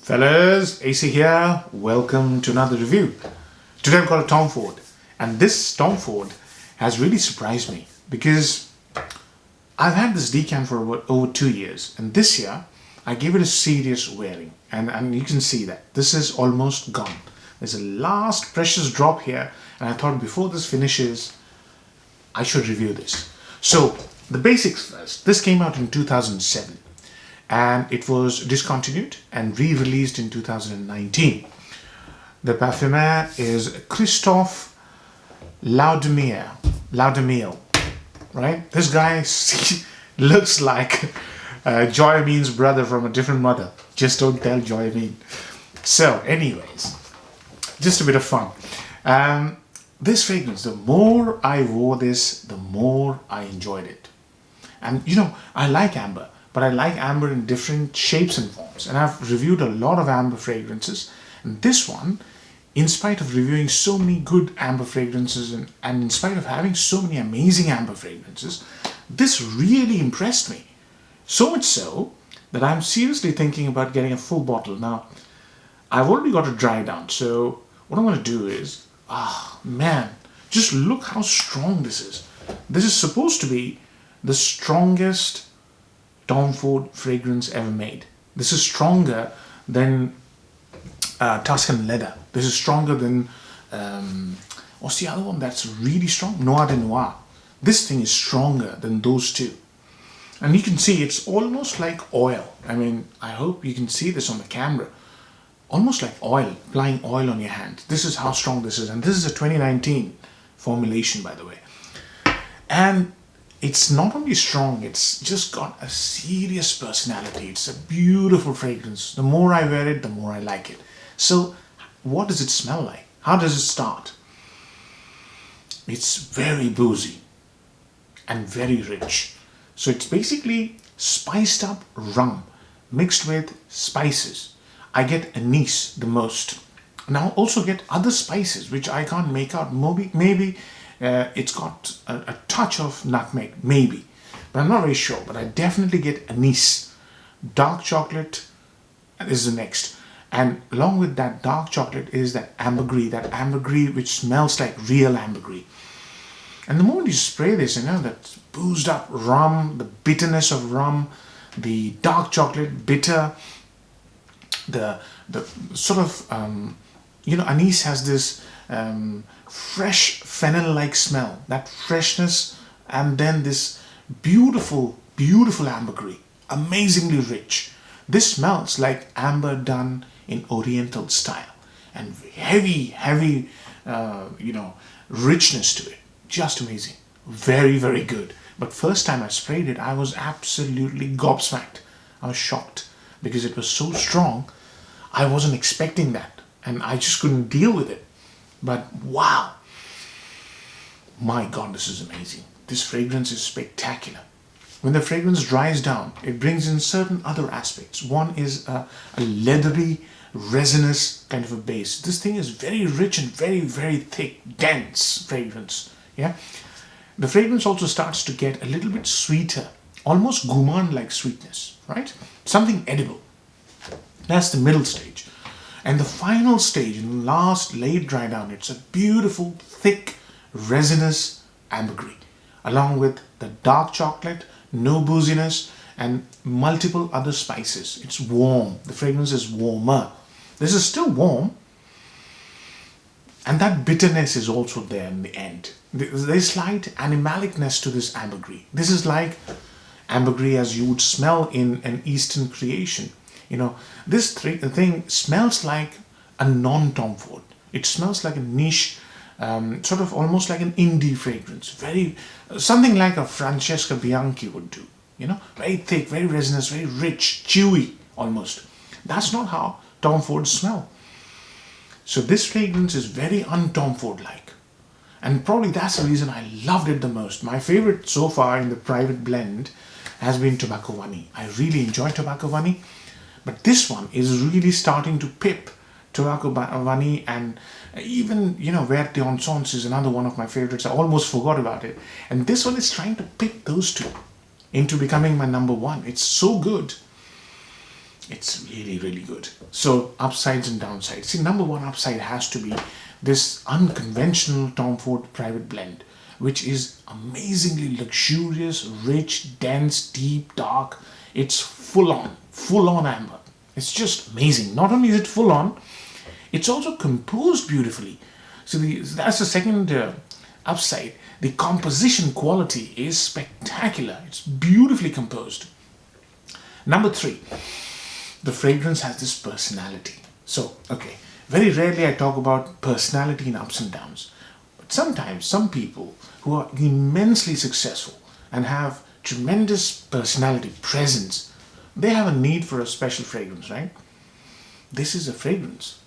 Fellas, AC here. Welcome to another review. Today I've got a Tom Ford, and this Tom Ford has really surprised me because I've had this decant for over 2 years, and this year I gave it a serious wearing, and you can see that this is almost gone. There's a last precious drop here, and I thought before this finishes, I should review this. So the basics first. This came out in 2007. And it was discontinued and re-released in 2019. The parfumer is Christophe Laudemille, right? This guy looks like Joy Amin's brother from a different mother. Just don't tell Joy Amin. So anyways, just a bit of fun. This fragrance, the more I wore this, the more I enjoyed it. And I like amber. But I like amber in different shapes and forms. And I've reviewed a lot of amber fragrances. And this one, in spite of reviewing so many good amber fragrances and in spite of having so many amazing amber fragrances, this really impressed me. So much so that I'm seriously thinking about getting a full bottle. Now, I've already got it dry down. So what I'm going to do is, man, just look how strong this is. This is supposed to be the strongest Tom Ford fragrance ever made. This is stronger than Tuscan Leather. This is stronger than what's the other one that's really strong? Noir de Noir. This thing is stronger than those two. And you can see it's almost like oil. I mean, I hope you can see this on the camera. Almost like oil, applying oil on your hand. This is how strong this is. And this is a 2019 formulation, by the way. And it's not only strong, it's just got a serious personality. It's a beautiful fragrance. The more I wear it, the more I like it. So what does it smell like? How does it start? It's very boozy and very rich. So it's basically spiced up rum mixed with spices. I get anise the most. Now also get other spices which I can't make out. Maybe it's got a touch of nutmeg, maybe, but I'm not very sure. But I definitely get anise. Dark chocolate is the next, and along with that dark chocolate is that ambergris which smells like real ambergris. And the moment you spray this, that boozed up rum, the bitterness of rum, the dark chocolate bitter, the sort of anise has this fresh fennel-like smell, that freshness, and then this beautiful ambergris, amazingly rich. This smells like amber done in Oriental style, and heavy richness to it. Just amazing. Very, very good. But first time I sprayed it, I was absolutely gobsmacked. I was shocked because it was so strong. I wasn't expecting that, and I just couldn't deal with it. But wow, my God, this is amazing. This fragrance is spectacular. When the fragrance dries down, it brings in certain other aspects. One is a leathery, resinous kind of a base. This thing is very rich and very, very thick, dense fragrance. Yeah. The fragrance also starts to get a little bit sweeter, almost gourmand-like sweetness, right? Something edible. That's the middle stage. And the final stage, in the last late dry down, it's a beautiful, thick, resinous ambergris, along with the dark chocolate, no booziness, and multiple other spices. It's warm. The fragrance is warmer. This is still warm, and that bitterness is also there in the end. There's slight animalicness to this ambergris. This is like ambergris as you would smell in an Eastern creation. This thing smells like a non-Tom Ford. It smells like a niche, sort of almost like an indie fragrance. Something like a Francesca Bianchi would do. Very thick, very resinous, very rich, chewy almost. That's not how Tom Fords smell. So this fragrance is very un-Tom Ford-like. And probably that's the reason I loved it the most. My favorite so far in the private blend has been Tobacco Vanille. I really enjoy Tobacco Vanille. But this one is really starting to pip Tobacco Vanille, and even, Vert d'Encens is another one of my favorites. I almost forgot about it. And this one is trying to pip those two into becoming my number one. It's so good. It's really, really good. So upsides and downsides. See, number one upside has to be this unconventional Tom Ford private blend, which is amazingly luxurious, rich, dense, deep, dark. It's full on amber. It's just amazing. Not only is it full on, it's also composed beautifully. So that's the second upside. The composition quality is spectacular. It's beautifully composed. Number three, the fragrance has this personality. So, okay, very rarely I talk about personality in ups and downs. But sometimes some people who are immensely successful and have tremendous personality, presence, they have a need for a special fragrance, right? This is a fragrance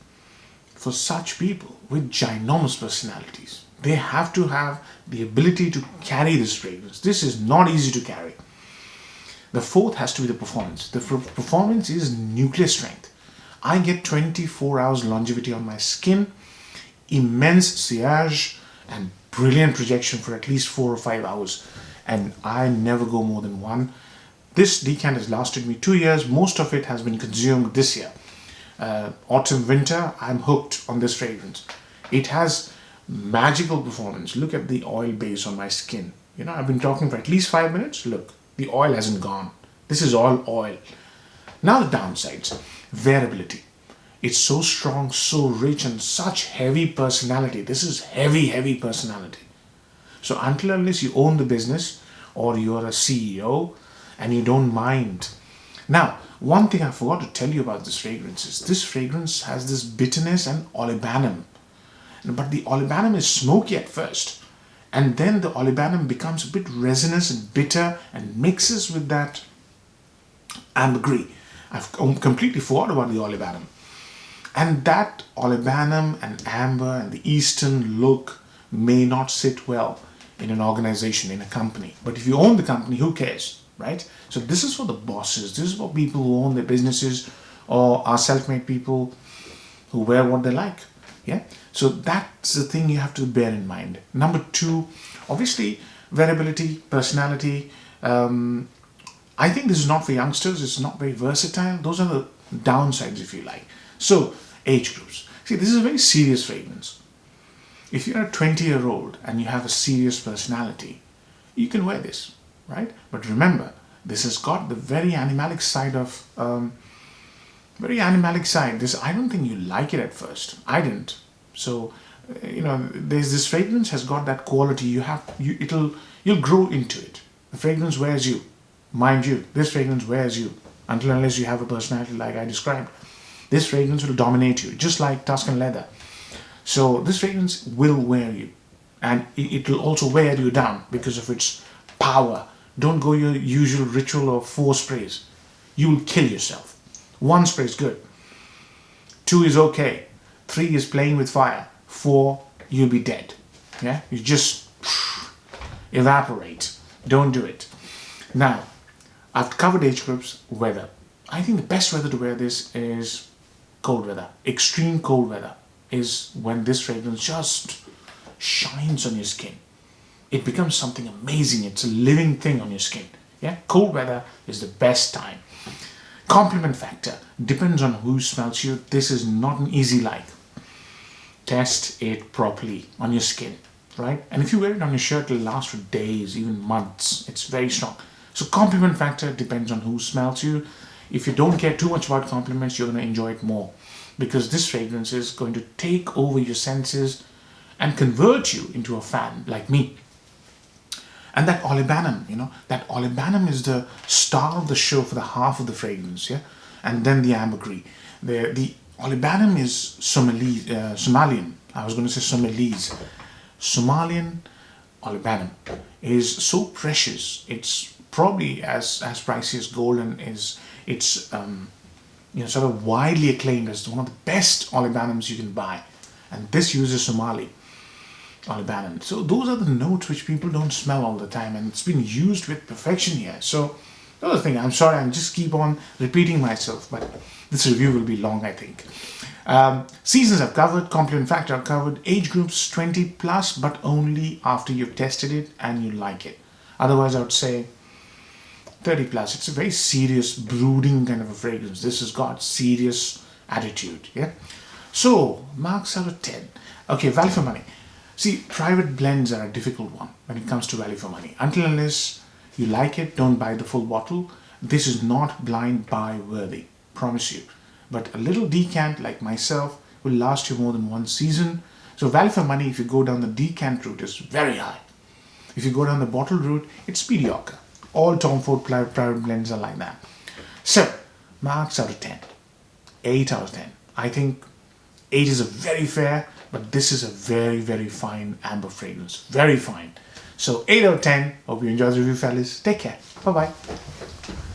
for such people with ginormous personalities. They have to have the ability to carry this fragrance. This is not easy to carry. The fourth has to be the performance. The performance is nuclear strength. I get 24 hours longevity on my skin, immense sillage, and brilliant projection for at least 4 or 5 hours. And I never go more than one. This decant has lasted me 2 years. Most of it has been consumed this year. Autumn, winter, I'm hooked on this fragrance. It has magical performance. Look at the oil base on my skin. You know, I've been talking for at least 5 minutes. Look, the oil hasn't gone. This is all oil. Now the downsides. Variability. It's so strong, so rich, and such heavy personality. This is heavy, heavy personality. So until unless you own the business or you're a CEO and you don't mind. Now, one thing I forgot to tell you about this fragrance is this fragrance has this bitterness and olibanum. But the olibanum is smoky at first. And then the olibanum becomes a bit resinous and bitter and mixes with that ambergris. I've completely forgot about the olibanum. And that olibanum and amber and the eastern look may not sit well in an organization, in a company. But if you own the company, who cares, right? So this is for the bosses. This is for people who own their businesses or are self-made people who wear what they like. Yeah. So that's the thing you have to bear in mind. Number two, obviously, variability, personality. I think this is not for youngsters. It's not very versatile. Those are the downsides, if you like. So, age groups. See, this is a very serious fragrance. If you're a 20-year-old and you have a serious personality, you can wear this, right? But remember, this has got the very animalic side of, This, I don't think you like it at first. I didn't. So, there's this fragrance has got that quality. You'll grow into it. The fragrance wears you. Mind you, this fragrance wears you until unless you have a personality like I described. This fragrance will dominate you, just like Tuscan leather. So this fragrance will wear you, and it will also wear you down because of its power. Don't go your usual ritual of 4 sprays. You will kill yourself. 1 spray is good. 2 is okay. 3 is playing with fire. 4, you'll be dead. Yeah, you just evaporate. Don't do it. Now, I've covered age groups, weather. I think the best weather to wear this is cold weather. Extreme cold weather is when this fragrance just shines on your skin. It becomes something amazing. It's a living thing on your skin. Yeah, cold weather is the best time. Compliment factor depends on who smells you. This is not an easy like. Test it properly on your skin, right? And if you wear it on your shirt, it'll last for days, even months. It's very strong. So compliment factor depends on who smells you. If you don't care too much about compliments, you're going to enjoy it more because this fragrance is going to take over your senses and convert you into a fan like me. And that olibanum, that olibanum is the star of the show for the half of the fragrance, yeah? And then the ambergris. The olibanum is Somalian. I was going to say Somalese. Somalian olibanum is so precious. It's probably as pricey as gold, and it's sort of widely acclaimed as one of the best olibanums you can buy. And this uses Somali olibanum. So those are the notes which people don't smell all the time, and it's been used with perfection here. So the other thing, I'm sorry, I just keep on repeating myself, but this review will be long, I think. Seasons I've covered, compliment factor I've covered, age groups 20 plus, but only after you've tested it and you like it. Otherwise, I would say 30 plus. It's a very serious, brooding kind of a fragrance. This has got serious attitude. Yeah. So, marks out of 10. Okay, value for money. See, private blends are a difficult one when it comes to value for money. Until unless you like it, don't buy the full bottle. This is not blind buy worthy, promise you. But a little decant like myself will last you more than one season. So value for money, if you go down the decant route, is very high. If you go down the bottle route, it's mediocre. All Tom Ford private blends are like that. So, marks out of 10. 8 out of 10. I think 8 is a very fair, but this is a very, very fine amber fragrance. Very fine. So 8 out of 10. Hope you enjoyed the review, fellas. Take care. Bye-bye.